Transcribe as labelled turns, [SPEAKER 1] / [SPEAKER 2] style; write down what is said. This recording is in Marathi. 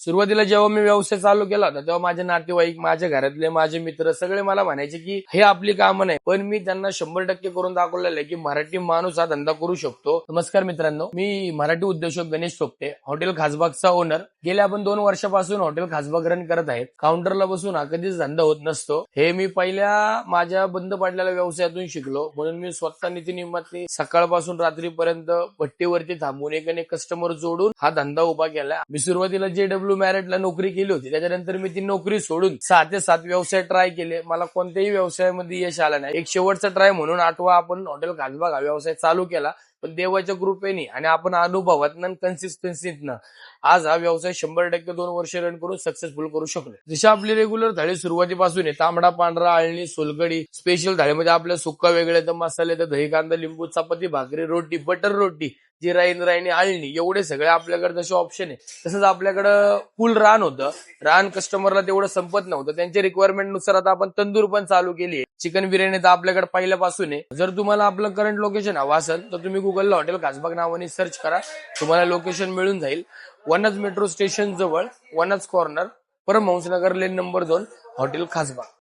[SPEAKER 1] सुरुवातीला जेव्हा मी व्यवसाय चालू केला होता तेव्हा माझे नातेवाईक, माझ्या घरातले, माझे मित्र सगळे मला म्हणायचे की हे आपली कामं नाही, पण मी त्यांना 100% करून दाखवलेलं आहे की मराठी माणूस हा धंदा करू शकतो. नमस्कार मित्रांनो, मी मराठी उद्योजक गणेश सोपटे, हॉटेल खासबागचा ओनर. गेल्या आपण 2 वर्षापासून हॉटेल खासबाग रन करत आहेत. काउंटरला बसून हा कधीच धंदा होत नसतो. हे मी पहिल्या माझ्या बंद पडलेल्या व्यवसायातून शिकलो, म्हणून मी स्वतः नीतिनियमातनी सकाळपासून रात्रीपर्यंत भट्टीवरती थांबून एक कस्टमर जोडून हा धंदा उभा केला. मी सुरुवातीला JW मॅरेटला नोकरी केली होती, त्याच्यानंतर मी ती नोकरी सोडून 6 ते 7 व्यवसाय ट्राय केले. मला कोणत्याही व्यवसायामध्ये यश आलं नाही. एक शेवटचा ट्राय म्हणून 8वा आपण हॉटेल खासबाग हा व्यवसाय चालू केला. पण देवाच्या कृपेने आणि आपण अनुभवातनं कन्सिस्टन्सीतनं आज हा व्यवसाय 100% 2 वर्ष रन करून सक्सेसफुल करू शकलो. जशी आपली रेग्युलर थाळी सुरुवातीपासून आहे, तांबडा, पांढरा, आळणी, सोलकडी. स्पेशल थाळीमध्ये आपल्या सुक्का वेगळे तर मसाले, तर दही, कांदा, लिंबू, चपाती, भाकरी, रोटी, बटर रोटी, जिरा इंद्रायणी, आळणी, एवढे सगळे आपल्याकडे जसे ऑप्शन आहे. तसंच आपल्याकडं फुल रान होतं. रान कस्टमरला तेवढं संपत नव्हतं. त्यांच्या रिक्वायरमेंट नुसार आता आपण तंदूर पण चालू केली आहे. चिकन बिर्याणी तर आपल्याकडे पहिल्यापासून आहे. जर तुम्हाला आपलं करंट लोकेशन हवं असेल तर तुम्ही गुगलला हॉटेल खासबाग नावाने सर्च करा, तुम्हाला लोकेशन मिळून जाईल. वनज मेट्रो स्टेशन जवळ, Vanaz corner, Paramhansnagar lane number 2, hotel Khasbag.